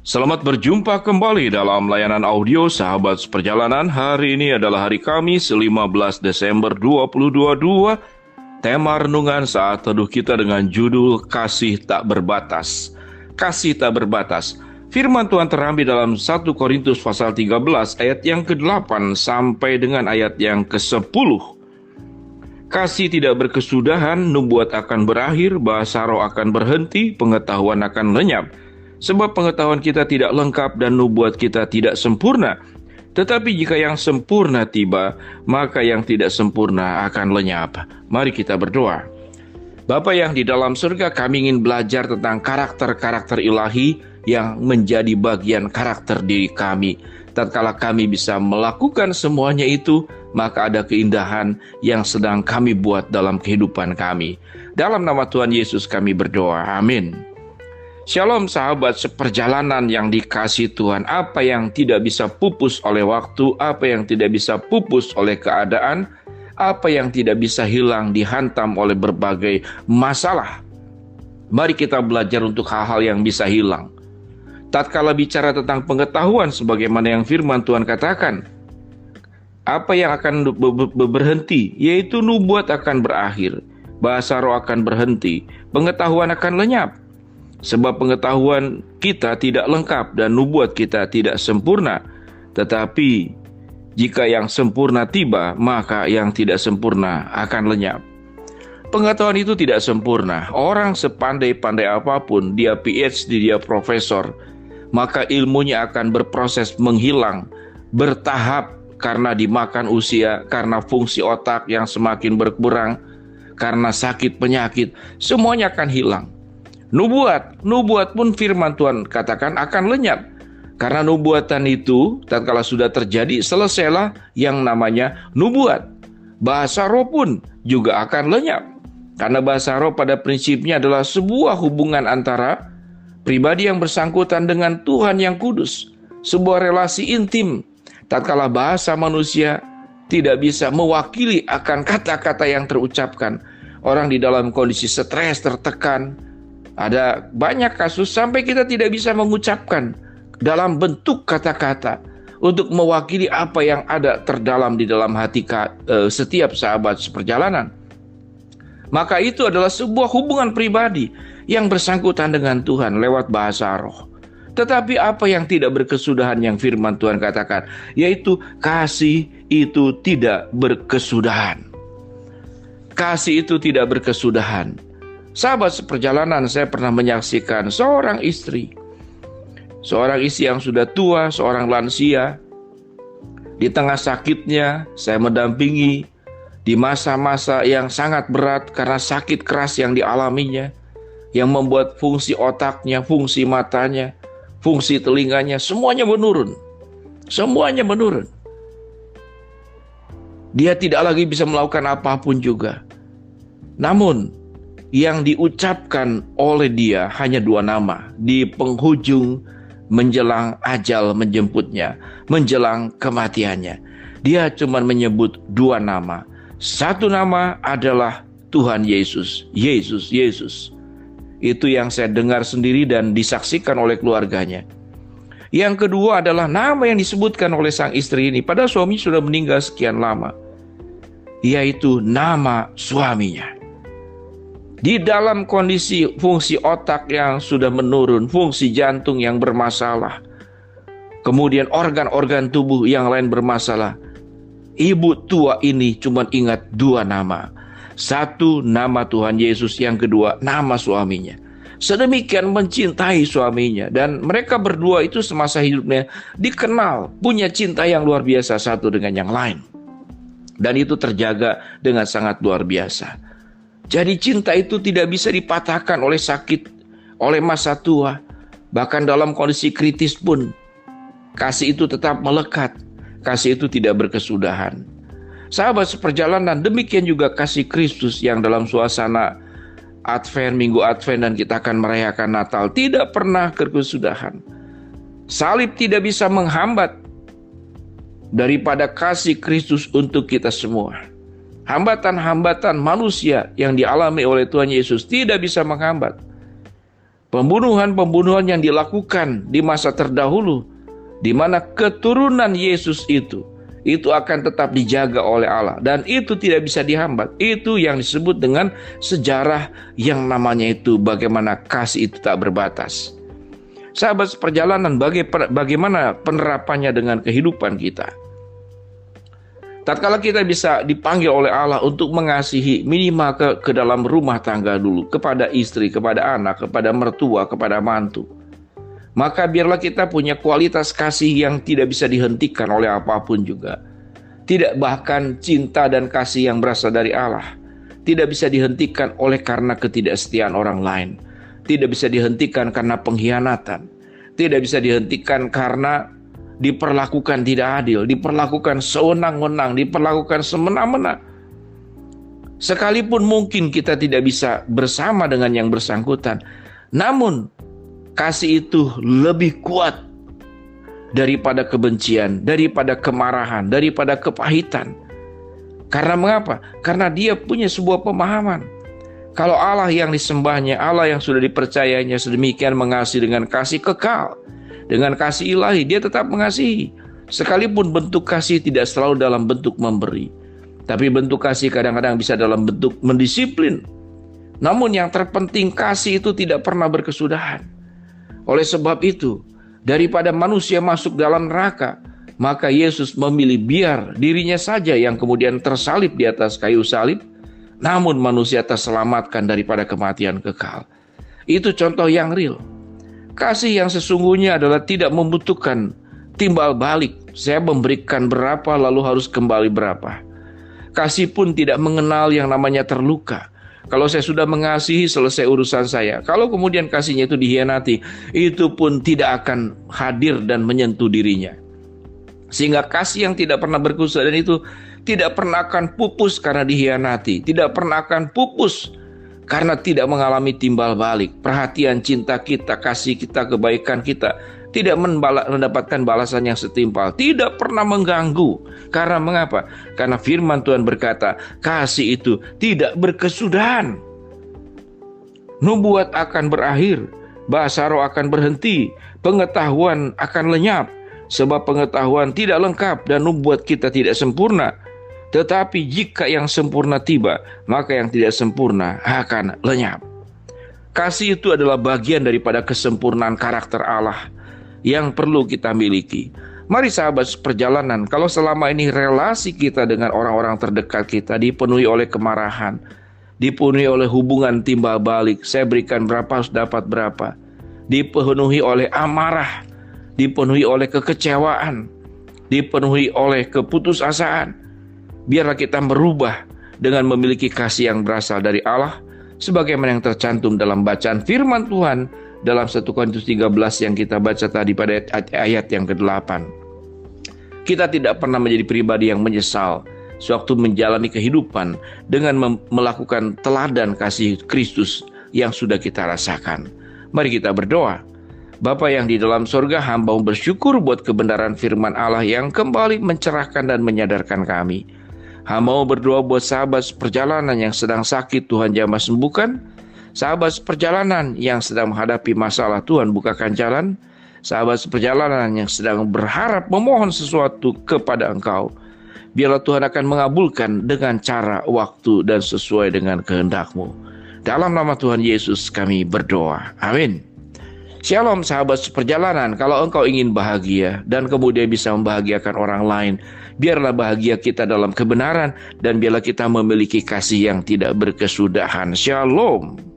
Selamat berjumpa kembali dalam layanan audio Sahabat Seperjalanan. Hari ini adalah hari Kamis 15 Desember 2022. Tema renungan saat teduh kita dengan judul Kasih Tak Berbatas. Kasih tak berbatas. Firman Tuhan terambil dalam 1 Korintus pasal 13 ayat yang ke-8 sampai dengan ayat yang ke-10. Kasih tidak berkesudahan, nubuat akan berakhir, bahasa roh akan berhenti, pengetahuan akan lenyap. Sebab pengetahuan kita tidak lengkap dan nubuat kita tidak sempurna. Tetapi jika yang sempurna tiba, maka yang tidak sempurna akan lenyap. Mari kita berdoa. Bapa yang di dalam surga, kami ingin belajar tentang karakter-karakter ilahi yang menjadi bagian karakter diri kami. Tatkala kami bisa melakukan semuanya itu, maka ada keindahan yang sedang kami buat dalam kehidupan kami. Dalam nama Tuhan Yesus kami berdoa. Amin. Shalom sahabat seperjalanan yang dikasihi Tuhan. Apa yang tidak bisa pupus oleh waktu, apa yang tidak bisa pupus oleh keadaan, apa yang tidak bisa hilang dihantam oleh berbagai masalah. Mari kita belajar untuk hal-hal yang bisa hilang. Tatkala bicara tentang pengetahuan sebagaimana yang firman Tuhan katakan, apa yang akan berhenti, yaitu nubuat akan berakhir, bahasa roh akan berhenti, pengetahuan akan lenyap. Sebab pengetahuan kita tidak lengkap dan nubuat kita tidak sempurna. Tetapi jika yang sempurna tiba, maka yang tidak sempurna akan lenyap. Pengetahuan itu tidak sempurna. Orang sepandai-pandai apapun, dia PhD, dia profesor, maka ilmunya akan berproses menghilang, bertahap karena dimakan usia, karena fungsi otak yang semakin berkurang, karena sakit penyakit, semuanya akan hilang. Nubuat pun firman Tuhan katakan akan lenyap. Karena nubuatan itu tatkala sudah terjadi, selesailah yang namanya nubuat. Bahasa roh pun juga akan lenyap. Karena bahasa roh pada prinsipnya adalah sebuah hubungan antara pribadi yang bersangkutan dengan Tuhan yang kudus. Sebuah relasi intim. Tatkala bahasa manusia tidak bisa mewakili akan kata-kata yang terucapkan. Orang di dalam kondisi stres, tertekan. Ada banyak kasus sampai kita tidak bisa mengucapkan dalam bentuk kata-kata untuk mewakili apa yang ada terdalam di dalam hati setiap sahabat seperjalanan. Maka itu adalah sebuah hubungan pribadi yang bersangkutan dengan Tuhan lewat bahasa roh. Tetapi apa yang tidak berkesudahan yang firman Tuhan katakan, yaitu kasih itu tidak berkesudahan. Kasih itu tidak berkesudahan. Sahabat seperjalanan, saya pernah menyaksikan seorang istri yang sudah tua, seorang lansia. Di tengah sakitnya, saya mendampingi di masa-masa yang sangat berat karena sakit keras yang dialaminya, yang membuat fungsi otaknya, fungsi matanya, fungsi telinganya, semuanya menurun. Semuanya menurun. Dia tidak lagi bisa melakukan apapun juga. Namun yang diucapkan oleh dia hanya dua nama. Di penghujung menjelang ajal menjemputnya, menjelang kematiannya, dia cuma menyebut dua nama. Satu nama adalah Tuhan Yesus. Yesus. Itu yang saya dengar sendiri dan disaksikan oleh keluarganya. Yang kedua adalah nama yang disebutkan oleh sang istri ini, padahal suami sudah meninggal sekian lama, yaitu nama suaminya. Di dalam kondisi fungsi otak yang sudah menurun, fungsi jantung yang bermasalah, kemudian organ-organ tubuh yang lain bermasalah, ibu tua ini cuma ingat dua nama. Satu, nama Tuhan Yesus. Yang kedua, nama suaminya. Sedemikian mencintai suaminya. Dan mereka berdua itu semasa hidupnya dikenal punya cinta yang luar biasa satu dengan yang lain. Dan itu terjaga dengan sangat luar biasa. Jadi cinta itu tidak bisa dipatahkan oleh sakit, oleh masa tua. Bahkan dalam kondisi kritis pun, kasih itu tetap melekat. Kasih itu tidak berkesudahan. Sahabat seperjalanan, demikian juga kasih Kristus yang dalam suasana Advent, Minggu Advent, dan kita akan merayakan Natal, tidak pernah berkesudahan. Salib tidak bisa menghambat daripada kasih Kristus untuk kita semua. Hambatan-hambatan manusia yang dialami oleh Tuhan Yesus tidak bisa menghambat. Pembunuhan-pembunuhan yang dilakukan di masa terdahulu, di mana keturunan Yesus itu akan tetap dijaga oleh Allah, dan itu tidak bisa dihambat. Itu yang disebut dengan sejarah yang namanya itu bagaimana kasih itu tak berbatas. Sahabat seperjalanan, bagaimana penerapannya dengan kehidupan kita? Tatkala kita bisa dipanggil oleh Allah untuk mengasihi minimal ke dalam rumah tangga dulu, kepada istri, kepada anak, kepada mertua, kepada mantu, maka biarlah kita punya kualitas kasih yang tidak bisa dihentikan oleh apapun juga. Tidak bahkan cinta dan kasih yang berasal dari Allah tidak bisa dihentikan oleh karena ketidaksetiaan orang lain. Tidak bisa dihentikan karena pengkhianatan. Tidak bisa dihentikan karena diperlakukan tidak adil, diperlakukan sewenang-wenang, diperlakukan semena-mena. Sekalipun mungkin kita tidak bisa bersama dengan yang bersangkutan, namun kasih itu lebih kuat daripada kebencian, daripada kemarahan, daripada kepahitan. Karena mengapa? Karena dia punya sebuah pemahaman. Kalau Allah yang disembahnya, Allah yang sudah dipercayanya sedemikian mengasihi dengan kasih kekal, dengan kasih ilahi, dia tetap mengasihi. Sekalipun bentuk kasih tidak selalu dalam bentuk memberi, tapi bentuk kasih kadang-kadang bisa dalam bentuk mendisiplin. Namun yang terpenting, kasih itu tidak pernah berkesudahan. Oleh sebab itu, daripada manusia masuk dalam neraka, maka Yesus memilih biar dirinya saja yang kemudian tersalib di atas kayu salib, namun manusia terselamatkan daripada kematian kekal. Itu contoh yang real. Kasih yang sesungguhnya adalah tidak membutuhkan timbal balik. Saya memberikan berapa lalu harus kembali berapa. Kasih pun tidak mengenal yang namanya terluka. Kalau saya sudah mengasihi, selesai urusan saya. Kalau kemudian kasihnya itu dihianati, itu pun tidak akan hadir dan menyentuh dirinya. Sehingga kasih yang tidak pernah berkesudahan itu tidak pernah akan pupus karena dihianati. Tidak pernah akan pupus karena tidak mengalami timbal balik. Perhatian, cinta kita, kasih kita, kebaikan kita tidak mendapatkan balasan yang setimpal. Tidak pernah mengganggu. Karena mengapa? Karena firman Tuhan berkata, kasih itu tidak berkesudahan. Nubuat akan berakhir, bahasa roh akan berhenti, pengetahuan akan lenyap. Sebab pengetahuan tidak lengkap dan nubuat kita tidak sempurna. Tetapi jika yang sempurna tiba, maka yang tidak sempurna akan lenyap. Kasih itu adalah bagian daripada kesempurnaan karakter Allah yang perlu kita miliki. Mari sahabat seperjalanan, kalau selama ini relasi kita dengan orang-orang terdekat kita dipenuhi oleh kemarahan, dipenuhi oleh hubungan timbal balik, saya berikan berapa harus dapat berapa, dipenuhi oleh amarah, dipenuhi oleh kekecewaan, dipenuhi oleh keputusasaan, biarlah kita merubah dengan memiliki kasih yang berasal dari Allah, sebagaimana yang tercantum dalam bacaan firman Tuhan dalam 1 Korintus 13 yang kita baca tadi pada ayat yang ke-8. Kita tidak pernah menjadi pribadi yang menyesal sewaktu menjalani kehidupan dengan melakukan teladan kasih Kristus yang sudah kita rasakan. Mari kita berdoa. Bapa yang di dalam sorga, hamba bersyukur buat kebenaran firman Allah yang kembali mencerahkan dan menyadarkan kami. Hamba berdoa buat sahabat seperjalanan yang sedang sakit, Tuhan jamah sembuhkan. Sahabat seperjalanan yang sedang menghadapi masalah, Tuhan bukakan jalan. Sahabat seperjalanan yang sedang berharap memohon sesuatu kepada Engkau, biarlah Tuhan akan mengabulkan dengan cara, waktu, dan sesuai dengan kehendak-Mu. Dalam nama Tuhan Yesus kami berdoa. Amin. Shalom sahabat seperjalanan, kalau engkau ingin bahagia dan kemudian bisa membahagiakan orang lain, biarlah bahagia kita dalam kebenaran dan biarlah kita memiliki kasih yang tidak berkesudahan. Shalom.